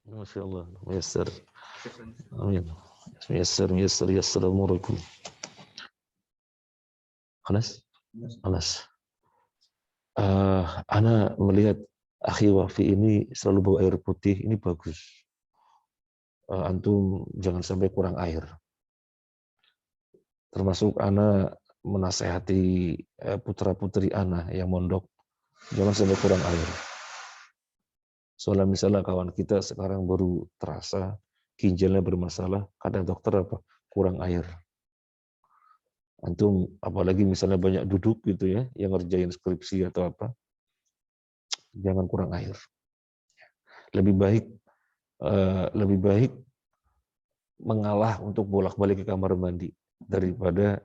Masya Allah, Yassir. Amin. Yassir, Yassir, Assalamualaikum. Anas? Anas. Ana melihat akhi Wafi ini selalu bawa air putih, ini bagus. Antum jangan sampai kurang air. Termasuk Ana menasehati putra-putri Ana yang mondok, jangan sampai kurang air. Soalnya misalnya kawan kita sekarang baru terasa ginjalnya bermasalah, kata dokter apa? Kurang air. Antum apalagi misalnya banyak duduk gitu ya, yang ngerjain skripsi atau apa, jangan kurang air. Lebih baik mengalah untuk bolak-balik ke kamar mandi daripada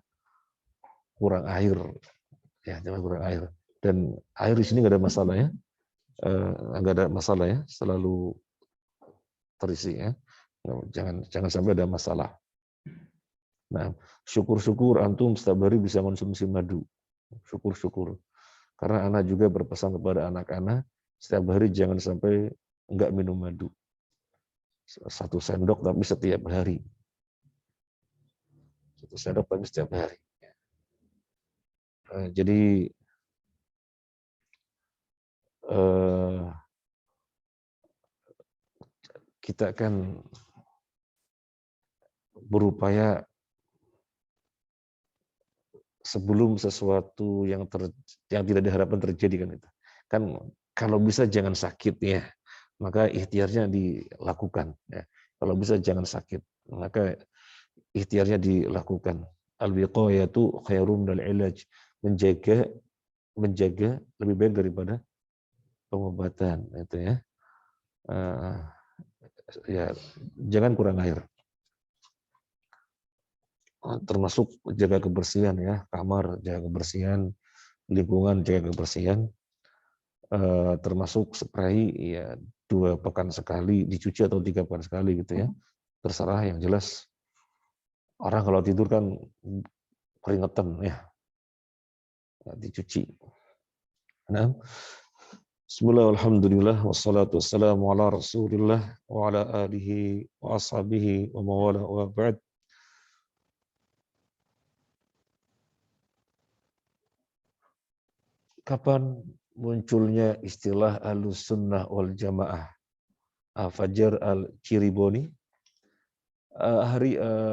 kurang air. Ya, jangan kurang air. Dan air di sini nggak ada masalah ya, nggak ada masalah ya, selalu terisi ya. Jangan sampai ada masalah. Nah, syukur-syukur antum setiap hari bisa konsumsi madu. Syukur-syukur. Karena anak juga berpesan kepada anak-anak, setiap hari jangan sampai enggak minum madu. 1 sendok tapi setiap hari. 1 sendok tapi setiap hari. Jadi kita akan berupaya sebelum sesuatu yang tidak diharapkan terjadi kan itu. Kan kalau bisa jangan sakit ya, maka ikhtiarnya dilakukan ya. Kalau bisa jangan sakit, maka ikhtiarnya dilakukan. Al-wiqayatu khairum minal ilaj. Menjaga lebih baik daripada pengobatan itu ya. Ya, jangan kurang air. Termasuk jaga kebersihan ya, kamar jaga kebersihan, lingkungan jaga kebersihan, termasuk spray ya 2 pekan sekali dicuci atau 3 pekan sekali gitu ya, terserah, yang jelas orang kalau tidur kan keringetan ya, dicuci. Nah, bismillah, alhamdulillah, wassalatu wassalamu ala rasulillah wa ala alihi wa ashabihi wa mawala wa ba'd. Kapan munculnya istilah Ahlus Sunnah wal Jamaah? Fajar Al-Chiriboni,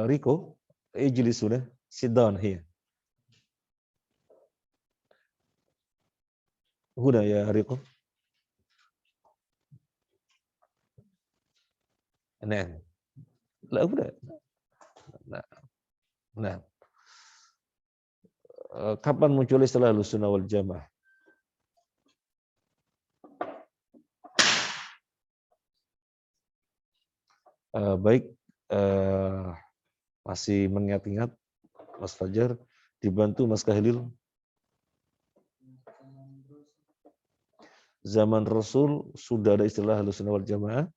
Riko, ijlis sudah, sit down here. Huda ya Riko. Nah, la huda. Nah, kapan muncul istilah Ahlus Sunnah wal Jamaah? Baik, masih mengingat-ingat Mas Fajar, dibantu Mas Kahlil. Zaman Rasul sudah ada istilah Ahlus Sunnah wal Jamaah?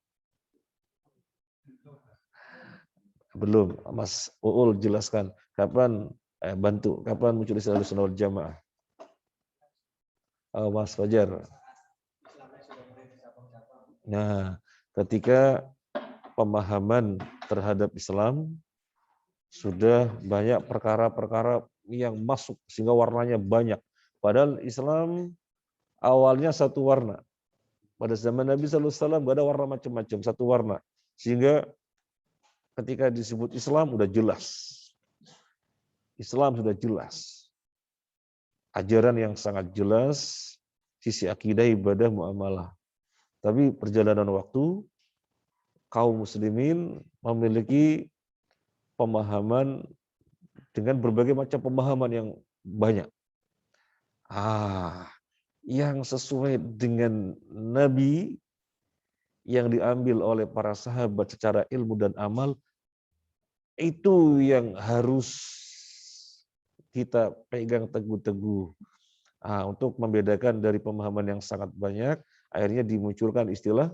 Belum. Mas Uul jelaskan kapan kapan muncul istilah Ahlus Sunnah wal Jamaah? Mas Fajar. Nah, ketika pemahaman terhadap Islam sudah banyak perkara-perkara yang masuk sehingga warnanya banyak. Padahal Islam awalnya satu warna. Pada zaman Nabi SAW nggak ada warna macam-macam, satu warna. Sehingga ketika disebut Islam udah jelas. Islam sudah jelas. Ajaran yang sangat jelas, sisi akidah, ibadah, muamalah. Tapi perjalanan waktu, kaum muslimin memiliki pemahaman dengan berbagai macam pemahaman yang banyak. Yang sesuai dengan Nabi, yang diambil oleh para sahabat secara ilmu dan amal, itu yang harus kita pegang teguh-teguh. Untuk membedakan dari pemahaman yang sangat banyak, akhirnya dimunculkan istilah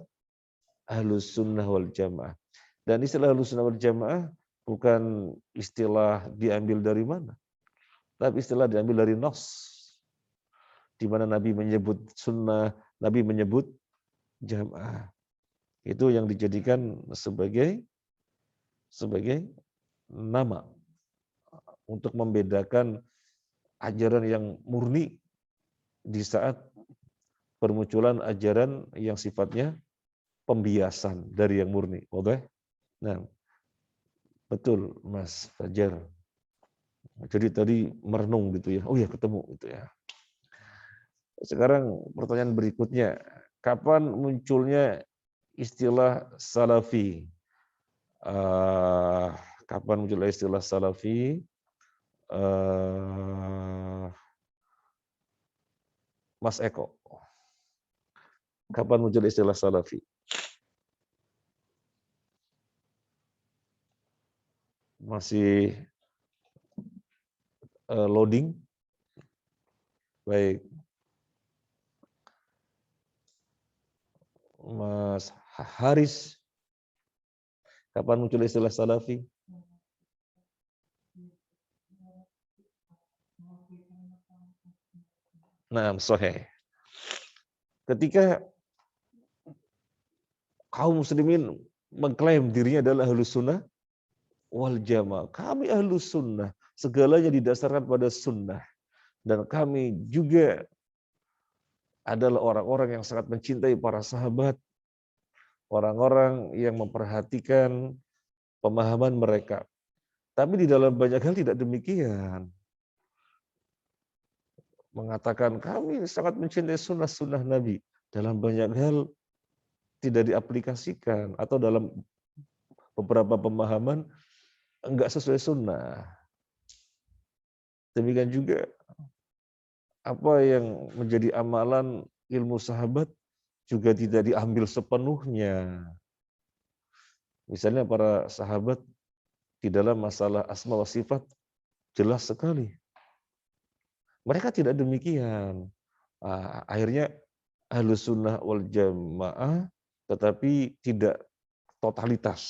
Ahlus Sunnah wal Jamaah. Dan istilah Ahlus Sunnah wal Jamaah bukan istilah diambil dari mana, tapi istilah diambil dari Nas, di mana Nabi menyebut sunnah, Nabi menyebut jamaah. Itu yang dijadikan sebagai nama untuk membedakan ajaran yang murni di saat permunculan ajaran yang sifatnya pembiasan dari yang murni. Oke? Nah, betul Mas Fajar. Jadi tadi merenung gitu ya. Oh ya, ketemu gitu ya. Sekarang pertanyaan berikutnya, kapan munculnya istilah salafi? Kapan muncul istilah salafi? Mas Eko, kapan muncul istilah salafi? Masih loading? Baik. Mas Haris, kapan muncul istilah salafi? Nah, sahih. Ketika kaum muslimin mengklaim dirinya adalah ahlus sunnah wal jamaah. Kami ahlus sunnah. Segalanya didasarkan pada sunnah. Dan kami juga adalah orang-orang yang sangat mencintai para sahabat. Orang-orang yang memperhatikan pemahaman mereka. Tapi di dalam banyak hal tidak demikian. Mengatakan kami sangat mencintai sunnah-sunnah Nabi. Dalam banyak hal tidak diaplikasikan. Atau dalam beberapa pemahaman enggak sesuai sunnah. Demikian juga apa yang menjadi amalan ilmu sahabat juga tidak diambil sepenuhnya. Misalnya para sahabat di dalam masalah asma wa sifat jelas sekali. Mereka tidak demikian. Akhirnya ahlus sunnah wal jamaah tetapi tidak totalitas.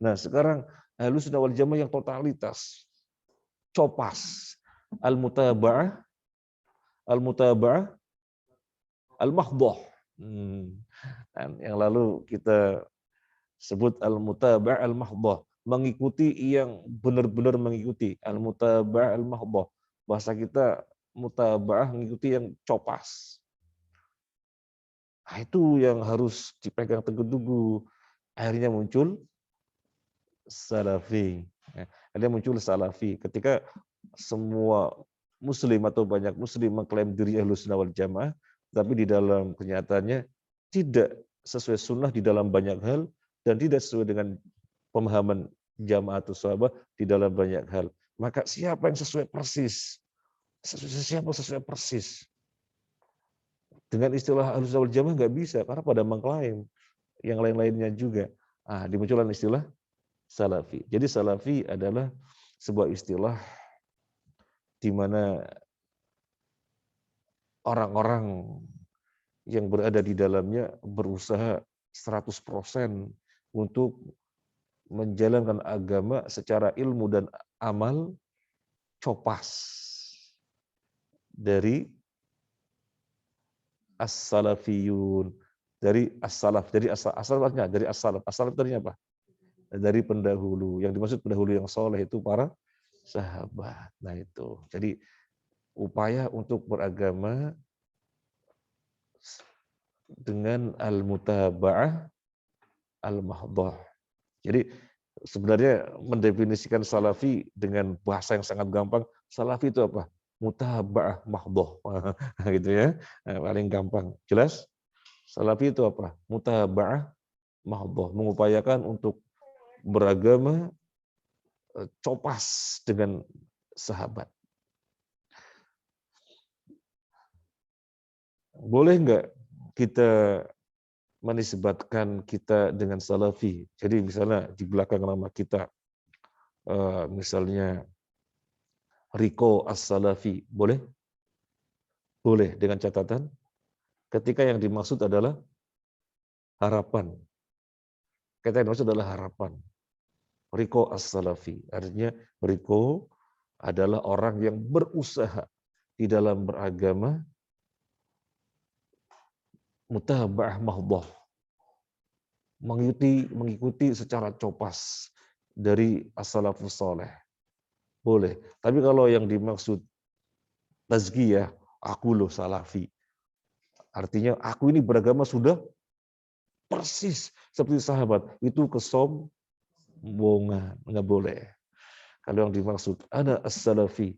Nah sekarang ahlus sunnah wal jamaah yang totalitas. Copas. Al-mutaba'ah, al-mahdhah. Yang lalu kita sebut al-mutaba'ah al-mahdhah, mengikuti yang benar-benar mengikuti. Al-mutaba'ah al-mahdhah. Bahasa kita mutaba'ah mengikuti yang copas. Nah, itu yang harus dipegang teguh-teguh. Akhirnya muncul salafi. Akhirnya muncul salafi. Ketika semua muslim atau banyak muslim mengklaim diri ahlus sunnah wal jamaah, tapi di dalam kenyataannya tidak sesuai sunnah di dalam banyak hal dan tidak sesuai dengan pemahaman jamaah atau sahabat di dalam banyak hal. Maka siapa yang sesuai persis? Siapa sesuai persis? Dengan istilah ahlus sunnah wal jamaah nggak bisa karena pada mengklaim yang lain-lainnya juga. Dimunculkan istilah salafi. Jadi salafi adalah sebuah istilah di mana orang-orang yang berada di dalamnya berusaha 100% untuk menjalankan agama secara ilmu dan amal copas dari as-salafiyun, dari as-salaf, dari as-salafnya, dari as-salaf. As-salaf tadi apa? Dari pendahulu. Yang dimaksud pendahulu yang soleh itu para sahabat. Nah itu. Jadi upaya untuk beragama dengan al-mutaba'ah al-mahdhah. Jadi sebenarnya mendefinisikan salafi dengan bahasa yang sangat gampang, salafi itu apa? Mutaba'ah mahdhah. Gitu ya. Paling gampang. Jelas? Salafi itu apa? Mutaba'ah mahdhah, mengupayakan untuk beragama copas dengan sahabat. Boleh nggak kita menisbatkan kita dengan salafi? Jadi misalnya di belakang nama kita, misalnya Riko As-Salafi, boleh? Boleh, dengan catatan ketika yang dimaksud adalah harapan. Ketika yang dimaksud adalah harapan. Riko As-Salafi, artinya Riko adalah orang yang berusaha di dalam beragama mutaba'ah mahdhah, mengikuti secara copas dari as-salafus saleh. Boleh. Tapi kalau yang dimaksud tazkiyah, aku loh salafi. Artinya aku ini beragama sudah persis seperti sahabat. Itu kesombongan, nggak boleh. Kalau yang dimaksud ada as-salafi,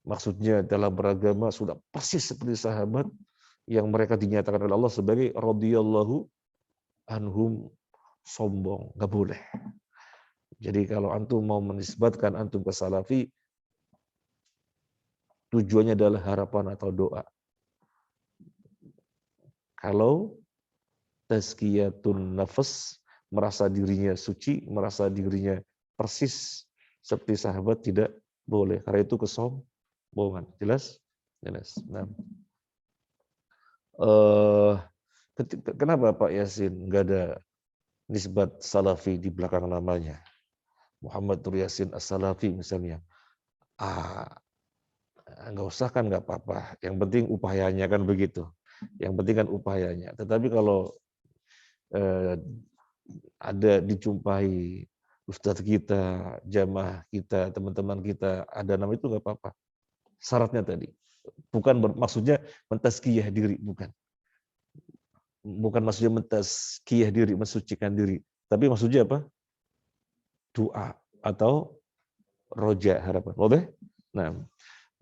maksudnya dalam beragama sudah persis seperti sahabat yang mereka dinyatakan oleh Allah sebagai radhiyallahu anhum, sombong, nggak boleh. Jadi kalau antum mau menisbatkan antum ke salafi, tujuannya adalah harapan atau doa. Kalau tazkiyatun nafas, merasa dirinya suci, merasa dirinya persis seperti sahabat, tidak boleh. Karena itu kesombongan. Jelas? Jelas. Nah, kenapa Pak Yasin nggak ada nisbat salafi di belakang namanya? Muhammad Nur Yasin as-Salafi misalnya. Nggak usah kan nggak apa-apa. Yang penting upayanya kan begitu. Yang penting kan upayanya. Tetapi kalau ada dijumpai ustadz kita, jamaah kita, teman-teman kita, ada nama itu nggak apa-apa. Syaratnya tadi. Bukan maksudnya mentazkiyah diri, bukan. Bukan maksudnya mentazkiyah diri, mensucikan diri. Tapi maksudnya apa? Doa atau roja, harapan. Boleh? Nah,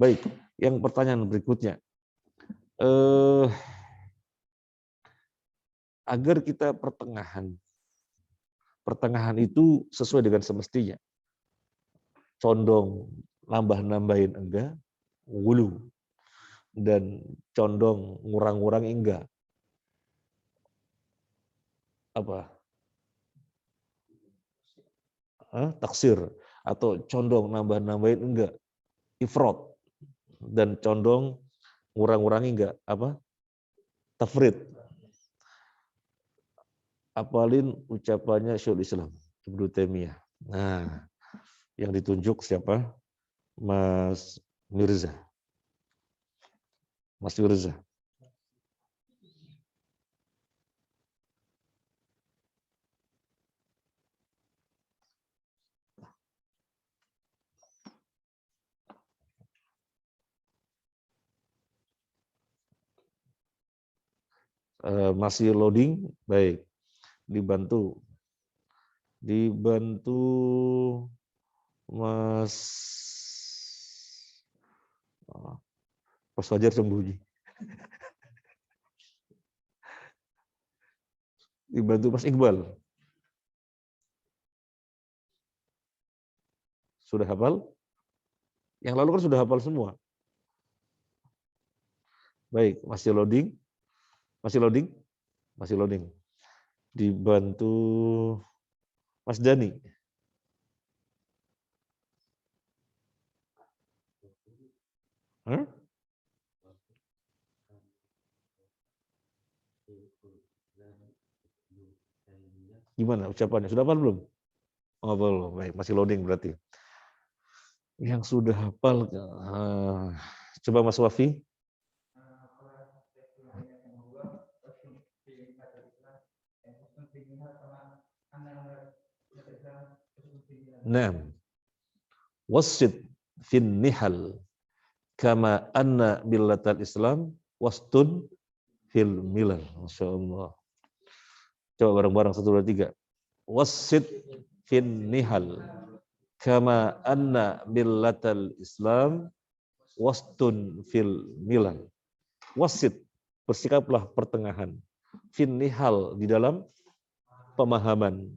baik. Yang pertanyaan berikutnya. Agar kita pertengahan itu sesuai dengan semestinya. Condong nambah-nambahin enggak, wulu. Dan condong ngurang-ngurang enggak. Apa? Taksir. Atau condong nambah-nambahin enggak. Ifrot. Dan condong ngurang-ngurangi enggak. Apa? Tafrid. Apalin ucapannya Syekhul Islam Ibnu Taimiyah. Nah, yang ditunjuk siapa? Mas Mirza. Mas Mirza. Masih loading? Baik. Dibantu Mas Mas Fajar sembunyi. Dibantu Mas Iqbal. Sudah hafal? Yang lalu kan sudah hafal semua. Baik, masih loading? Masih loading? Masih loading. Dibantu Mas Dani. Hah? Gimana ucapannya? Sudah hafal belum? Oh, belum. Baik, masih loading berarti. Yang sudah hafal, coba Mas Wafi. Nah, wasid fin nihal kama anna millatal Islam wastun fil milal. Masya Allah. Coba bareng-bareng 1, 2, 3. Wasid fin nihal kama anna millatal Islam wastun fil milal. Wasid, bersikaplah pertengahan. Fin nihal, di dalam pemahaman.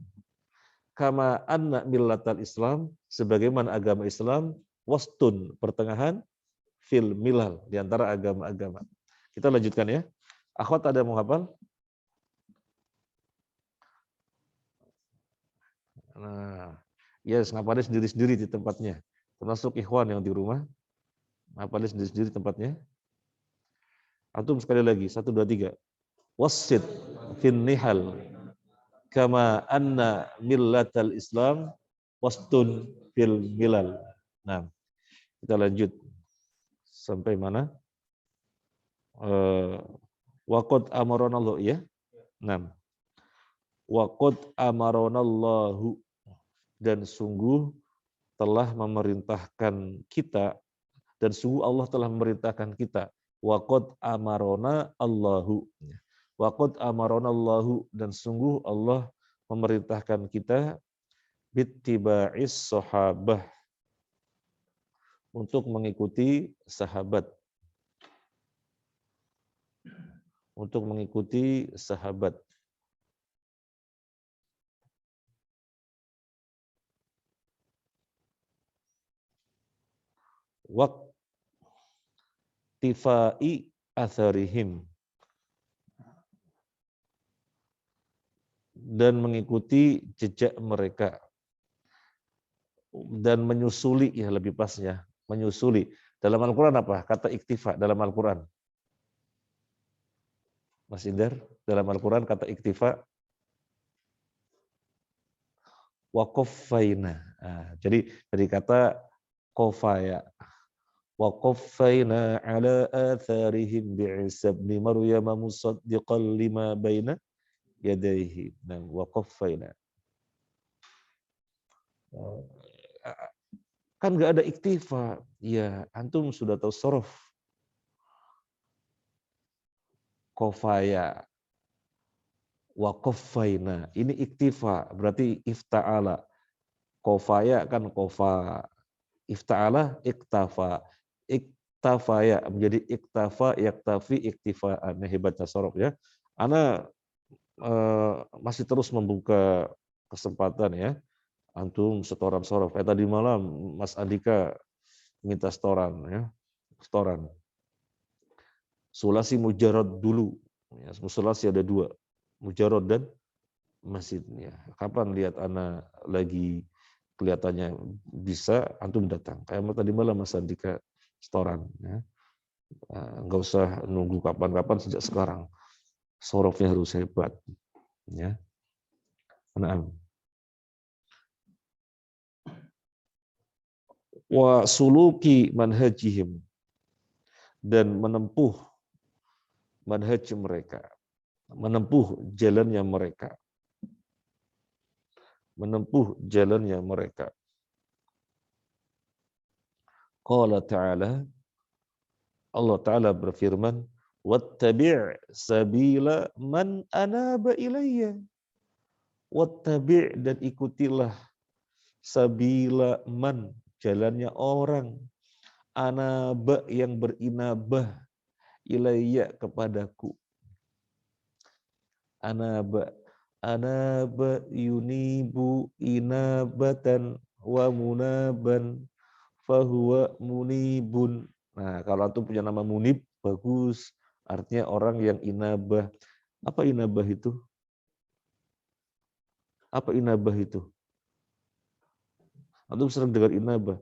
Kama anna millatal Islam, sebagaimana agama Islam, wastun, pertengahan, fil milal, di antara agama-agama. Kita lanjutkan ya. Akhwat ada mau hafal? Nah, ya ngapalin sendiri-sendiri di tempatnya. Termasuk ikhwan yang di rumah, ngapalin sendiri-sendiri tempatnya. Antum sekali lagi, 1, 2, 3. Wasid fin nihal kama anna millatal Islam wastun fil milal. Nah, kita lanjut sampai mana? Waqad amaronallahu ya. 6. Waqad amaronallahu, dan sungguh telah memerintahkan kita, dan sungguh Allah telah memerintahkan kita. Waqad amarona Allahu. Waqad amarona Allahu, dan sungguh Allah memerintahkan kita bittiba'is sahabah, untuk mengikuti sahabat. Untuk mengikuti sahabat. Waqtifai atharihim, dan mengikuti jejak mereka, dan menyusuli, ya lebih pasnya, menyusuli. Dalam Al-Quran apa? Kata iktifa dalam Al-Quran. Mas Indar, dalam Al-Quran kata iktifa, waqaffaina. Nah, jadi dari kata qafaya. Waqaffaina ala atharihim bi'isa ibn Maryam musaddiqan lima baina yadayhi. Nah, waqaffaina. Kan nggak ada iktifa. Ya, antum sudah tahu sorof. Qafaya. Waqaffaina. Ini iktifa, berarti ifta'ala. Qafaya kan qafa. Ifta'ala iktafa. Iktafaya menjadi iktafa, yaktafi, iktifaan. Nah, hebatnya sorof ya. Ana masih terus membuka kesempatan ya. Antum setoran sorof. Tadi malam Mas Andika minta setoran ya. Setoran. Sulasi mujarad dulu. Ya, sulasi ada 2. Mujarad dan masjidnya. Kapan lihat anak lagi kelihatannya bisa, antum datang. Kayak tadi malam Mas Andika setoran. Ya. Nggak usah nunggu kapan-kapan, sejak sekarang. Sorofnya harus hebat. Ya. Nah. Wa suluki manhajihim, dan menempuh manhaj mereka, menempuh jalannya mereka, menempuh jalannya mereka. Qala ta'ala, Allah Ta'ala berfirman, wattabi' sabila man anaba ilayya. Wattabi', dan ikutilah sabila man, jalannya orang, anaba, yang berinabah, ilayya, kepadaku. Anaba yunibu inabatan wa munaban fahuwa munibun. Nah, kalau antum punya nama munib, bagus. Artinya orang yang inabah. Apa inabah itu? Apa inabah itu? Antum sering dengar inabah?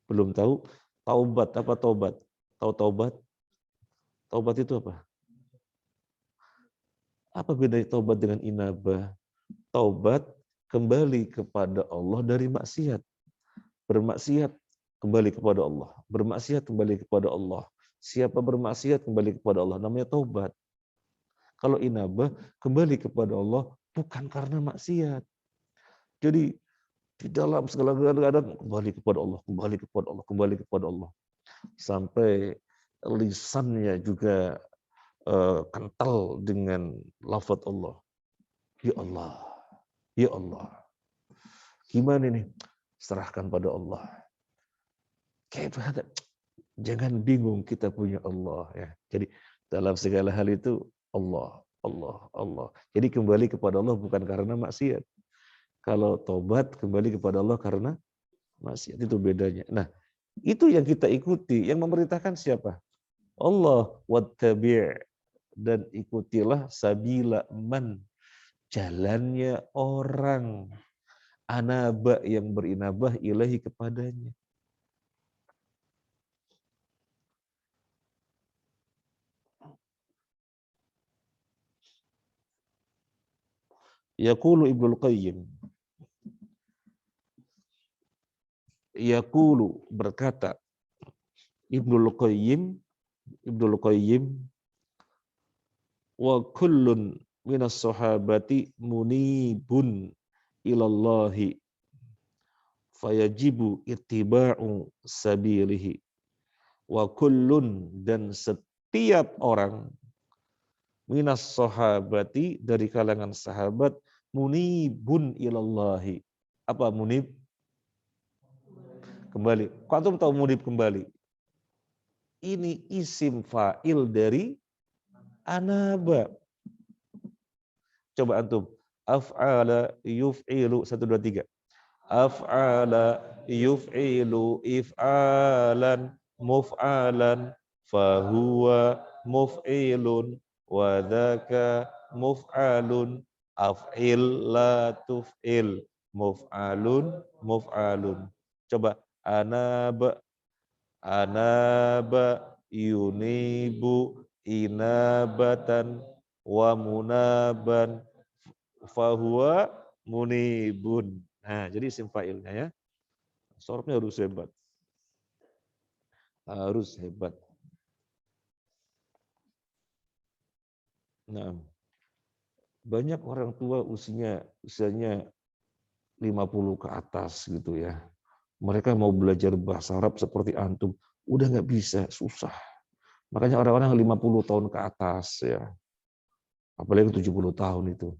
Belum tahu? Taubat. Apa taubat? Tahu taubat? Taubat itu apa? Apa bedanya taubat dengan inabah? Taubat kembali kepada Allah dari maksiat. Bermaksiat kembali kepada Allah. Bermaksiat kembali kepada Allah. Siapa bermaksiat kembali kepada Allah, namanya taubat. Kalau inabah, kembali kepada Allah bukan karena maksiat. Jadi di dalam segala keadaan kembali kepada Allah, kembali kepada Allah, kembali kepada Allah. Sampai lisannya juga kental dengan lafaz Allah. Ya Allah, ya Allah. Gimana ini? Serahkan pada Allah. Kayak jangan bingung, kita punya Allah ya. Jadi dalam segala hal itu Allah, Allah, Allah. Jadi kembali kepada Allah bukan karena maksiat. Kalau tobat kembali kepada Allah karena maksiat, itu bedanya. Nah, itu yang kita ikuti. Yang memerintahkan siapa? Allah. Wattabi', dan ikutilah sabila man, jalannya orang, anaba, yang berinabah, ilahi, kepadanya. Yaqulu Ibnul Qayyim. Yaqulu, berkata Ibnul Qayyim wa kullun minas sahabati munibun ilallahi fayajibu ittiba'u sabilihi wa kullun dan setiap orang minas sahabati dari kalangan sahabat munibun ilallahi. Apa munib? Kembali. Kok antum tahu munib kembali? Ini isim fa'il dari anaba. Coba antum. Af'ala yuf'ilu 1 2 3. Af'ala yuf'ilu if'alan muf'alan fahuwa muf'ilun wa dzaka muf'alun af'il la tuf'il muf'alun muf'alun. Coba anaba yunibu inabatan wa munaban fahuwa munibun. Nah, jadi isim fa'ilnya ya. Sorobnya harus hebat. Harus hebat. Nah, banyak orang tua usianya 50 ke atas gitu ya. Mereka mau belajar bahasa Arab seperti antum, udah nggak bisa, susah. Makanya orang-orang 50 tahun ke atas ya, apalagi 70 tahun itu,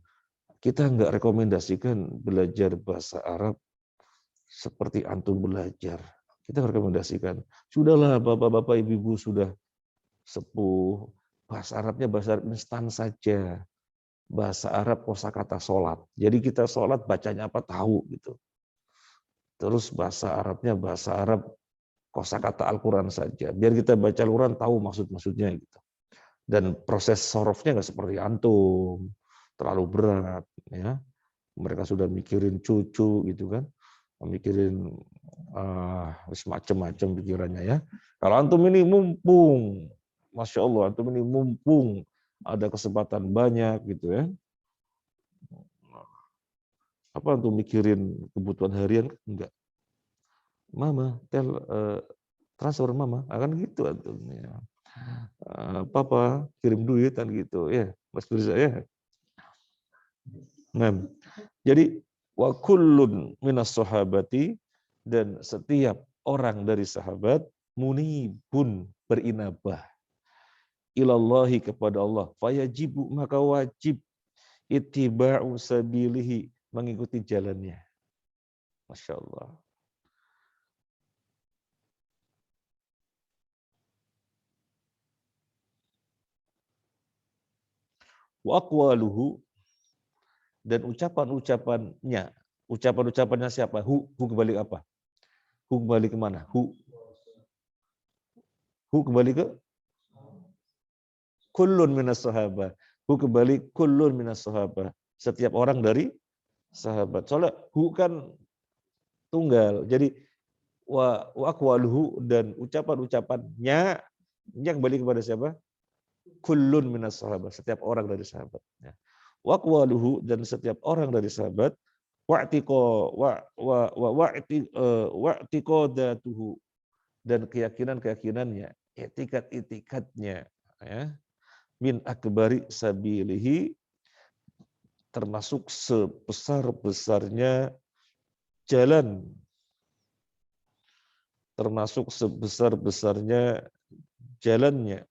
kita nggak rekomendasikan belajar bahasa Arab seperti antum belajar. Kita rekomendasikan, sudahlah bapak-bapak, ibu-ibu sudah sepuh, bahasa Arabnya bahasa Arab instan saja. Bahasa Arab kosakata sholat. Jadi kita sholat bacanya apa tahu gitu. Terus bahasa Arabnya bahasa Arab kosakata Al-Quran saja. Biar kita baca Al-Quran tahu maksud-maksudnya gitu. Dan proses sorofnya nggak seperti antum, terlalu berat. Ya, mereka sudah mikirin cucu gitu kan, mikirin macam-macam pikirannya ya. Kalau antum ini mumpung, masya Allah, antum ini mumpung ada kesempatan banyak gitu ya. Apa antum mikirin kebutuhan harian? Enggak. Mama, transfer mama, akan gitu antum ya. Papa kirim duit kan gitu ya, Mas Firza ya. Nah, jadi wa kullun minas sahabati dan setiap orang dari sahabat munibun berinabah ilallahi kepada Allah fayajibu maka wajib ittiba'u sabilihi mengikuti jalannya. Masya Allah. Wa aqwaluhu dan ucapan-ucapannya. Ucapan-ucapannya siapa? Hu kembali apa? Hu kembali kemana? Hu kembali ke kullun minas sahabah. Hu kembali kullun minas sahabah. Setiap orang dari sahabat. Soalnya hu kan tunggal. Jadi wa aqwaluhu dan ucapan-ucapannya yang kembali kepada siapa? Kullun minas sahabah. Setiap orang dari sahabat. Wa aqwaluhu dan setiap orang dari sahabat wa'tiqadatuhu dan keyakinan-keyakinannya, etikat-etikatnya ya, min akbari sabilihi termasuk sebesar-besarnya jalan, termasuk sebesar-besarnya jalannya.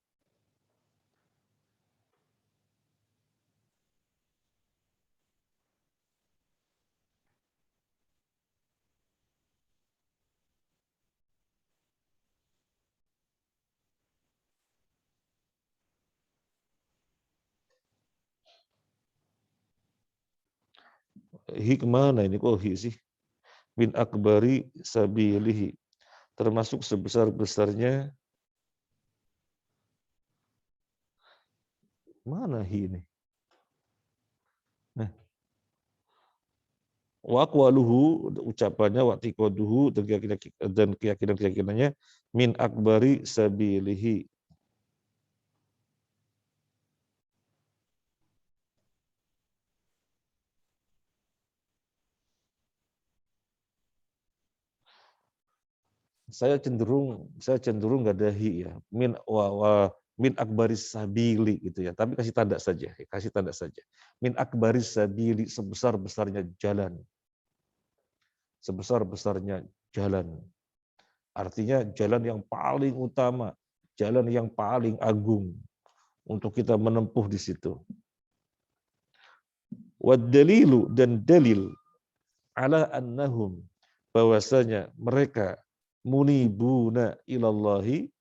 Hikmah, nah ini kok sih? Min akbari sabilihi termasuk sebesar-besarnya, mana ini? Nah, wa aqwaluhu ucapannya, wa tiqaduhu dan keyakinan-keyakinannya min akbari sabilihi. Saya cenderung gadahi ya. Min min akbaris sabili gitu ya, tapi kasih tanda saja, kasih tanda saja. Min akbaris sabili, sebesar-besarnya jalan. Sebesar-besarnya jalan. Artinya jalan yang paling utama, jalan yang paling agung untuk kita menempuh di situ. Wad dalilu, dan dalil ala annahum, bahwasanya mereka munibuna ilallahi,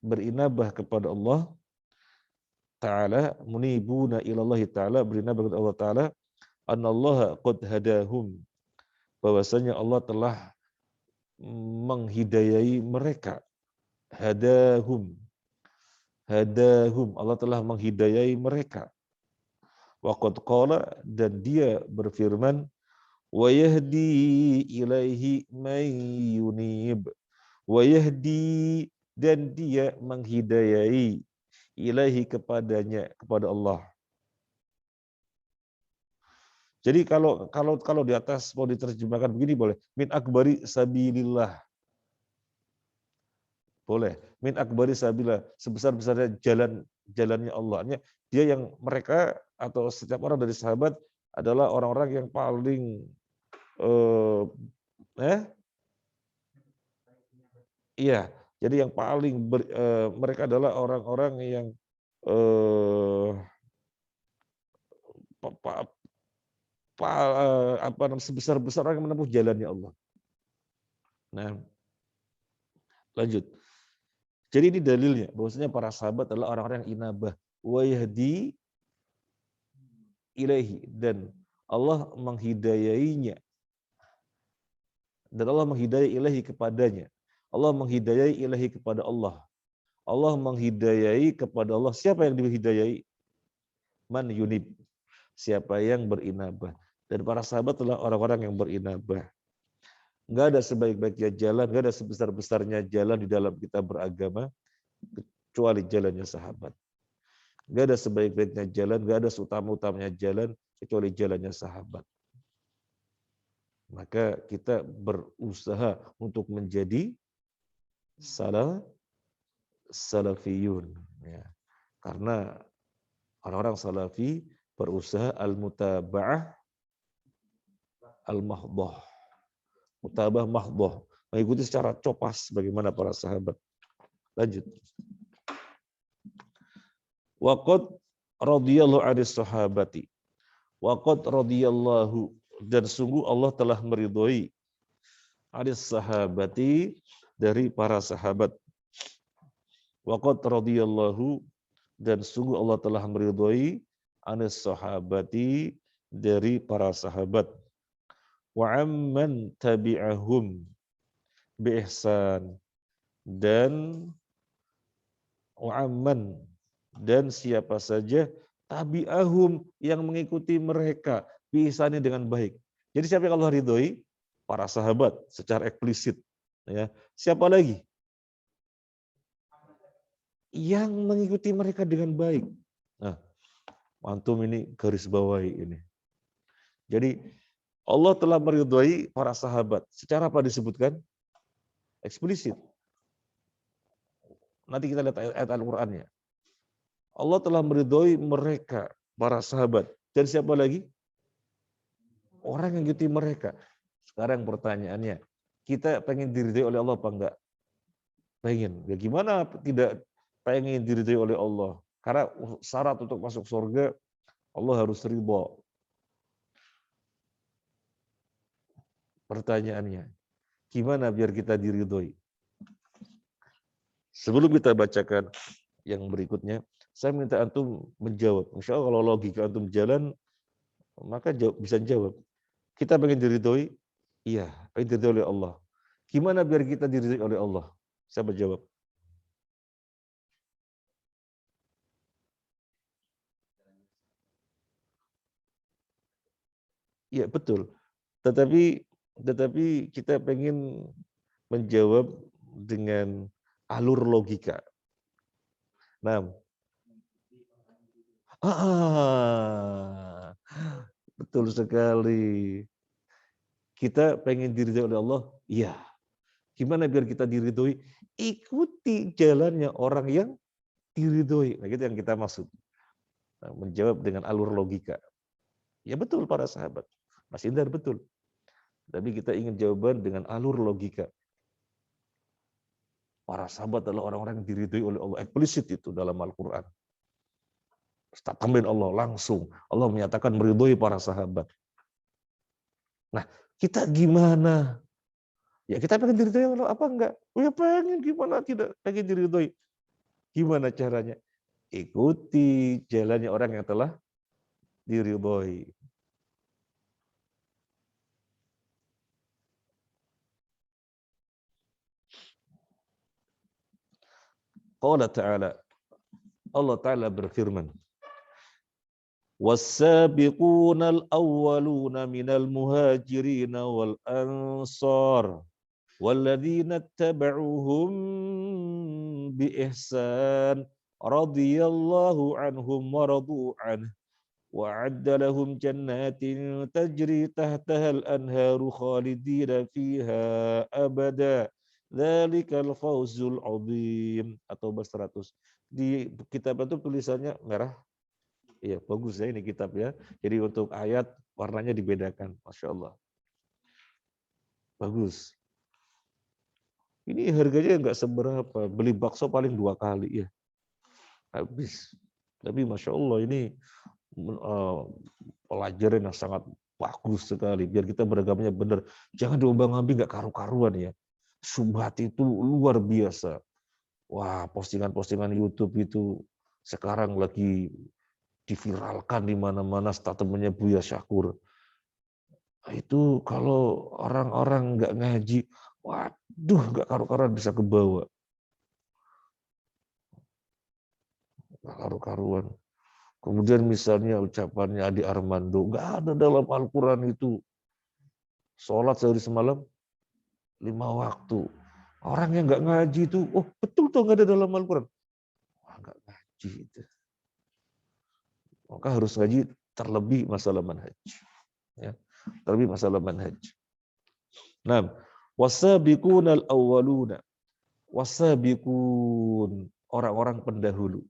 berinabah kepada Allah Ta'ala, munibuna ilallahi Ta'ala, berinabah kepada Allah Ta'ala, anallaha qad hadahum, bahwasanya Allah telah menghidayai mereka. Hadahum, hadahum, Allah telah menghidayai mereka. Wa qad qala, dan dia berfirman, wa yahdi ilaihi man yunib, wa yahdi, dan dia menghidayai ilaihi, kepadanya, kepada Allah. Jadi kalau di atas mau diterjemahkan begini boleh, min akbari sabilillah. Boleh. Min akbari sabilillah, sebesar-besarnya jalannya Allah. Dia yang, mereka atau setiap orang dari sahabat adalah orang-orang yang paling iya, jadi yang paling mereka adalah orang-orang yang sebesar-besar orang yang menempuh jalannya Allah. Nah, lanjut. Jadi ini dalilnya, bahwasanya para sahabat adalah orang-orang yang inabah, wa yahdi ilaihi, dan Allah menghidayainya, dan Allah menghidayai ilaihi, kepadanya. Allah menghidayai ilaihi, kepada Allah. Allah menghidayai kepada Allah. Siapa yang dihidayai? Man yunib, siapa yang berinabah. Dan para sahabat adalah orang-orang yang berinabah. Nggak ada sebaik-baiknya jalan, nggak ada sebesar-besarnya jalan di dalam kita beragama, kecuali jalannya sahabat. Nggak ada sebaik-baiknya jalan, nggak ada seutama-utamanya jalan, kecuali jalannya sahabat. Maka kita berusaha untuk menjadi salafiyun. Ya. Karena orang-orang salafi berusaha al-mutaba'ah al-mahdhah. Mutabah mahdhah, mengikuti secara copas bagaimana para sahabat. Lanjut. Waqad radhiyallahu 'anis sahabati. Waqad radhiyallahu, dan sungguh Allah telah meridhoi 'anis sahabati, dari para sahabat. Waqad radhiyallahu, dan sungguh Allah telah meridhoi 'anis sahabati, dari para sahabat. Wa amman tabi'ahum bi ihsan, dan wa amman, dan siapa saja tabi'ahum, yang mengikuti mereka, bi ihsani, dengan baik. Jadi siapa yang Allah ridhoi? Para sahabat secara eksplisit, ya. Siapa lagi? Yang mengikuti mereka dengan baik. Nah, antum ini garis bawahi ini. Jadi Allah telah meridhoi para sahabat. Secara apa disebutkan? Eksplisit. Nanti kita lihat ayat Al-Qur'annya. Allah telah meridhoi mereka, para sahabat. Dan siapa lagi? Orang yang mengikuti mereka. Sekarang pertanyaannya, kita pengen diridhoi oleh Allah apa enggak? Pengen. Ya gimana tidak pengen diridhoi oleh Allah? Karena syarat untuk masuk surga, Allah harus ridho. Pertanyaannya, gimana biar kita diridhoi? Sebelum kita bacakan yang berikutnya, saya minta antum menjawab. Insya Allah kalau logika antum jalan, maka bisa jawab. Kita pengen diridhoi? Iya, pengen diridhoi oleh Allah. Gimana biar kita diridhoi oleh Allah? Siapa jawab? Iya, betul. Tetapi kita pengen menjawab dengan alur logika. Nah, betul sekali. Kita pengen diridhoi oleh Allah, iya. Gimana biar kita diridhoi? Ikuti jalannya orang yang diridhoi. Nah, gitu yang kita maksud. Nah, menjawab dengan alur logika. Ya betul para sahabat. Mas Indar betul. Tapi kita ingin jawaban dengan alur logika. Para sahabat adalah orang-orang yang diridhoi oleh Allah. Eksplisit itu dalam Al-Quran. Statement Allah langsung. Allah menyatakan meridhoi para sahabat. Nah, kita gimana? Ya kita pengen diridhoi Allah apa enggak? Oh ya pengen, gimana tidak pengen diridhoi? Gimana caranya? Ikuti jalannya orang yang telah diridhoi. Qala ta'ala, Allah Ta'ala berfirman, وَالسَّابِقُونَ الْأَوَّلُونَ مِنَ الْمُهَاجِرِينَ وَالْأَنصَارِ وَالَّذِينَ اتَّبَعُوهُم بِإِحْسَانٍ رَضِيَ اللَّهُ عَنْهُمْ وَرَضُوا عَنْهُ وَأَعَدَّ لَهُمْ جَنَّاتٍ تَجْرِي تَحْتَهَا الْأَنْهَارُ خَالِدِينَ فِيهَا أَبَدًا ذَلِكَ الْفَوْزُ الْعَظِيمُ. At-Taubah 100. Di kitab itu tulisannya merah. Iya, bagus ya ini kitab ya. Jadi untuk ayat warnanya dibedakan. Masya Allah. Bagus. Ini harganya nggak seberapa. Beli bakso paling 2 kali ya. Habis. Tapi Masya Allah ini pelajaran yang sangat bagus sekali. Biar kita beragamanya benar. Jangan diombang-ambing nggak karu-karuan ya. Subhat itu luar biasa. Wah, postingan-postingan YouTube itu sekarang lagi diviralkan di mana-mana statementnya Buya Syakur. Itu kalau orang-orang nggak ngaji, waduh nggak karu-karuan bisa kebawa. Nggak karu-karuan. Kemudian misalnya ucapannya Adi Armando, nggak ada dalam Al-Quran itu. Sholat sehari semalam 5 waktu. Orang yang nggak ngaji itu, oh betul tuh nggak ada dalam Al-Quran. Wah, nggak ngaji itu. Maka harus ngaji terlebih masalah manhaj. Ya, terlebih masalah manhaj. Nah, wasabiqunal awwaluna. Wasabiqun, orang-orang pendahulu.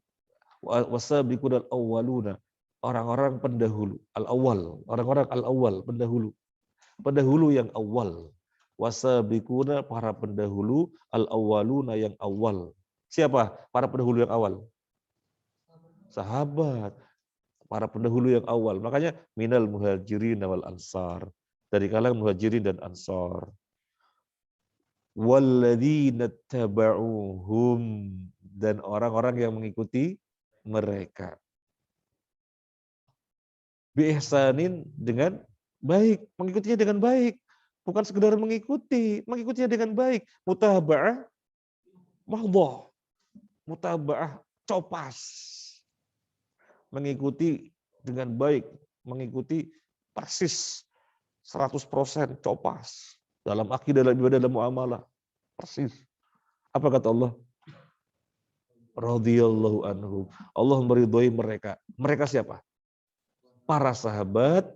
Wasabiqunal awwaluna, orang-orang pendahulu. Al-awwal, orang-orang al-awwal, pendahulu. Pendahulu yang awal. Wasabiquna, para pendahulu, al-awwaluna yang awal. Siapa? Para pendahulu yang awal. Sahabat. Para pendahulu yang awal. Makanya minal muhajirin wal ansar. Dari kalangan muhajirin dan ansar. Walladzina taba'uhum, dan orang-orang yang mengikuti mereka. Bi ihsanin, dengan baik, mengikutinya dengan baik. Bukan sekedar mengikuti, mengikutinya dengan baik. Mutaba'ah mahdhah. Mutaba'ah copas. Mengikuti dengan baik, mengikuti persis 100% copas. Dalam akidah, dalam ibadah, dalam muamalah. Persis. Apa kata Allah? Radhiyallahu anhum. Allah meridhoi mereka. Mereka siapa? Para sahabat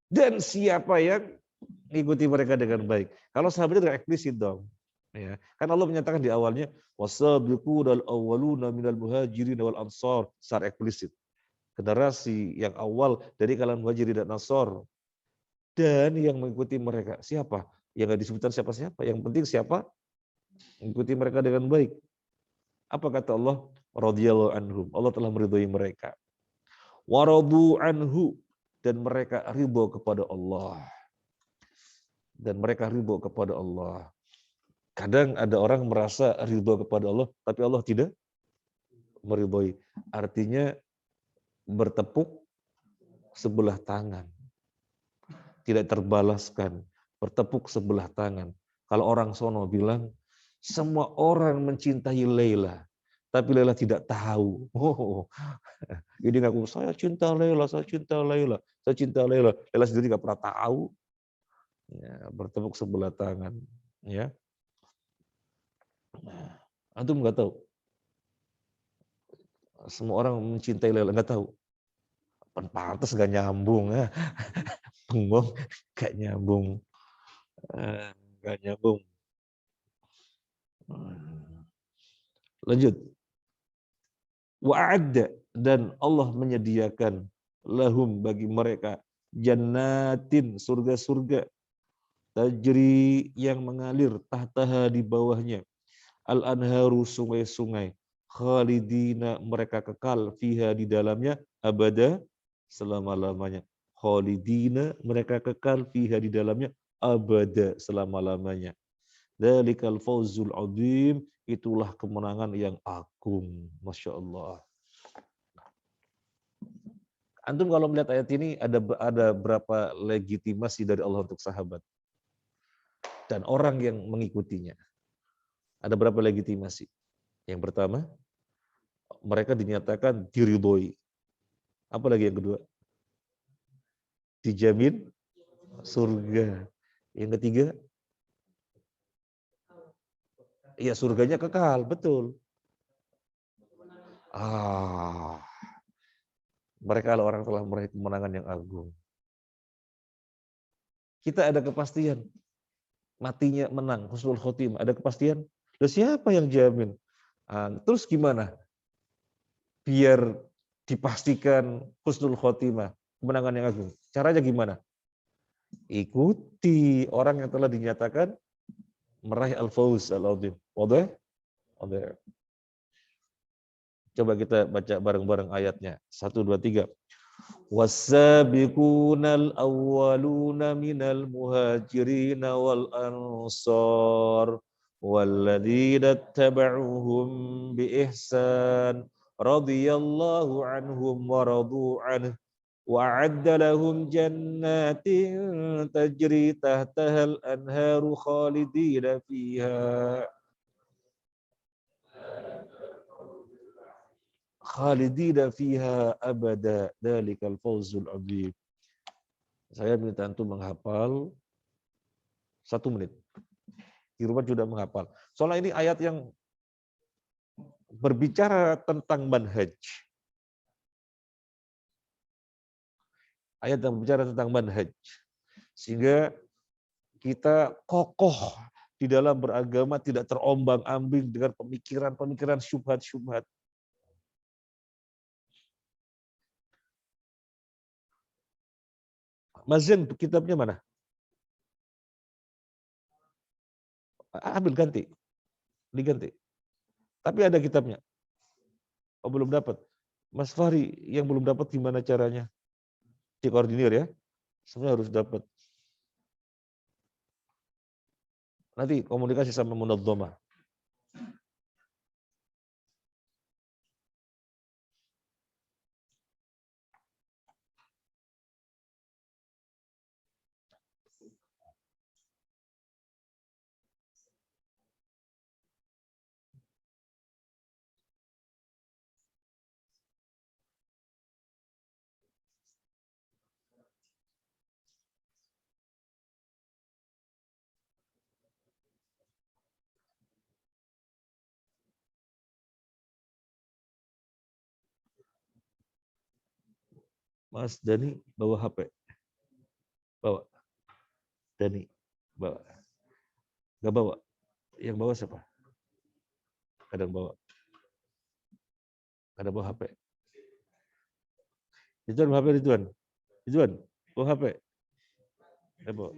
dan siapa yang mengikuti mereka dengan baik. Kalau sahabatnya dengan eksplisit dong. Ya, kan Allah menyatakan di awalnya wasabiqunal awwaluna minal muhajirin wal ansar, secara eksplisit. Generasi yang awal dari kalangan muhajirin dan ansar. Dan yang mengikuti mereka siapa? Yang enggak disebutkan siapa-siapa. Yang penting siapa? Mengikuti mereka dengan baik. Apa kata Allah? Radhiyallahu anhum. Allah telah meridhai mereka. Waradu anhu, dan mereka ridho kepada Allah. Dan mereka ridho kepada Allah. Kadang ada orang merasa ridho kepada Allah, tapi Allah tidak meridhoi. Artinya bertepuk sebelah tangan. Tidak terbalaskan. Bertepuk sebelah tangan. Kalau orang sono bilang, semua orang mencintai Laila, tapi Laila tidak tahu. Oh, jadi ngaku, saya cinta Laila, saya cinta Laila, saya cinta Laila. Laila sendiri nggak pernah tahu. Ya, bertepuk sebelah tangan. Ya, antum nggak tahu. Semua orang mencintai Laila, nggak tahu. Pantas nggak nyambung. Ya. Bengong, nggak nyambung. Nggak nyambung. Lanjut. Wa'adda, dan Allah menyediakan lahum, bagi mereka, jannatin, surga-surga, tajri, yang mengalir, tahtaha, di bawahnya, al-anharu, sungai-sungai, khalidina, mereka kekal, fiha, di dalamnya, abada, selama-lamanya. Khalidina, mereka kekal, fiha, di dalamnya, abada, selama-lamanya. Dzalikal fawzul adzim, itulah kemenangan yang agung. Masya Allah. Antum kalau melihat ayat ini, ada berapa legitimasi dari Allah untuk sahabat dan orang yang mengikutinya? Ada berapa legitimasi? Yang pertama, mereka dinyatakan diridhoi. Apa lagi yang kedua? Dijamin surga. Yang ketiga, ya surganya kekal, betul. Mereka adalah orang telah meraih kemenangan yang agung. Kita ada kepastian, matinya menang, husnul khotimah, ada kepastian. Loh, siapa yang jamin? Terus gimana? Biar dipastikan husnul khotimah, kemenangan yang agung. Caranya gimana? Ikuti orang yang telah dinyatakan meraih al-fawz al-azim. Wadah? Wadah. Coba kita baca bareng-bareng ayatnya. 1, 2, 3. Was-sabiqunal awwaluna minal muhajirin wal ansar walladzina tabauhum bi ihsan radhiyallahu anhum wa radu anhu وأعد لهم جنات تجري تحتها الأنهار خالدين فيها أبدا ذلك الفوز العظيم. Saya minta antum menghafal 1 menit. Di rumah sudah menghafal. Soalnya ini ayat yang berbicara tentang manhaj. Ayat yang berbicara tentang manhaj. Sehingga kita kokoh di dalam beragama, tidak terombang-ambing dengan pemikiran-pemikiran syubhat-syubhat. Mazin kitabnya mana? Ambil, ganti. Diganti. Tapi ada kitabnya. Oh, belum dapat. Mas Fahri yang belum dapat gimana caranya? Dikoordinir ya. Sebenarnya harus dapat. Nanti komunikasi sama Munadzamah. Mas Dani bawa HP. Bawa. Dani bawa. Gak bawa. Yang bawa siapa? Kadang bawa. Kadang bawa HP. Ridwan bawa HP, Ridwan. Ridwan, bawa HP. Bawa.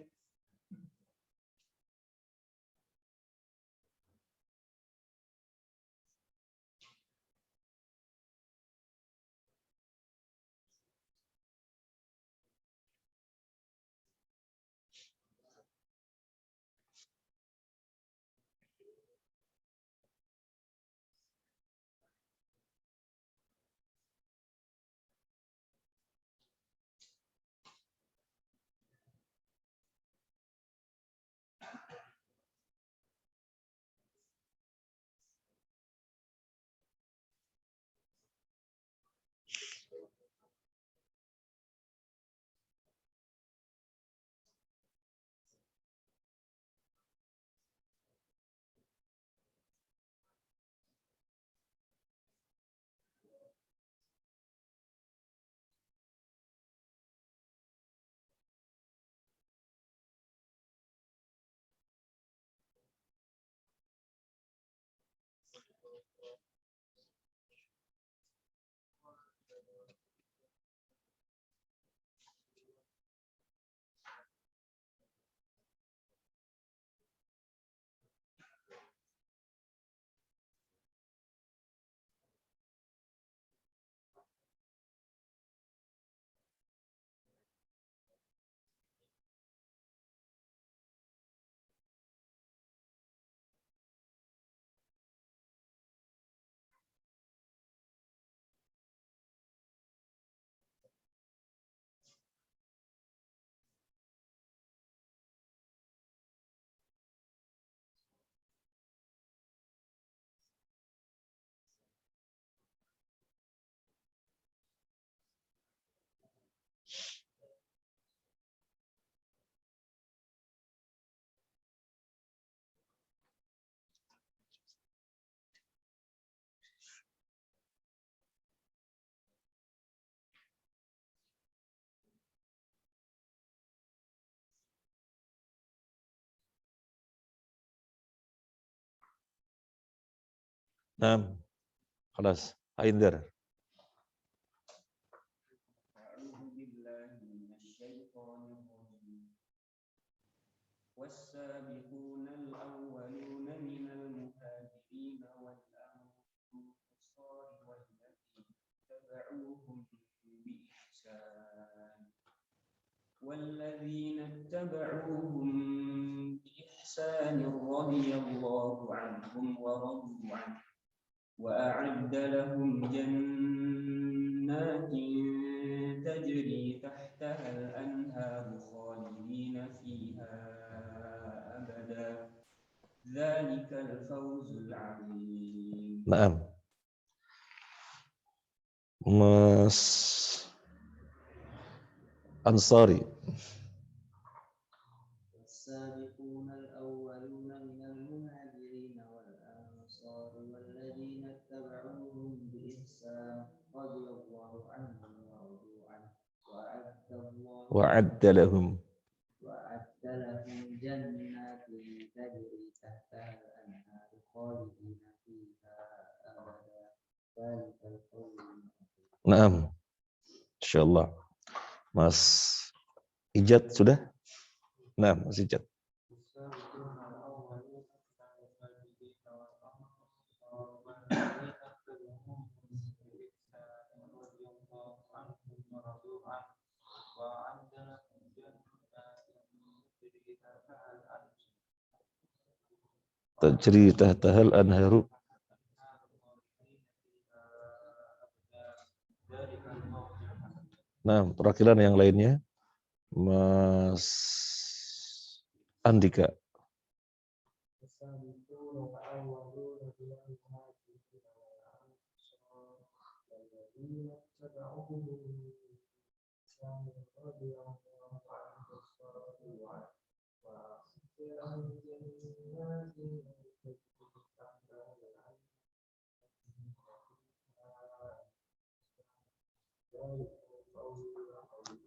Nah, خلاص Ainder. والسابقون الأولون من المهاجرين والأنصار والذين اتبعوهم بإحسان رضي الله عنهم ورضوا عنه وأعد لهم جنات تجري تحتها الأنهار خالدين فيها أبدا ذلك الفوز العظيم. نعم. Mas Ansari. السابقون الأولون من المهاجرين والأنصار والذين اتبعوهم بإحسان رضي الله عنهم ورضوا عنه وأعد لهم جنات تجري تحتها الأنهار خالدين فيها أبدا ذلك الفوز العظيم. نعم. Insyaallah. Mas Ijat sudah? Nah, Mas Ijat. Tajri tahtahal anharu. Nah, perwakilan yang lainnya, Mas Andika.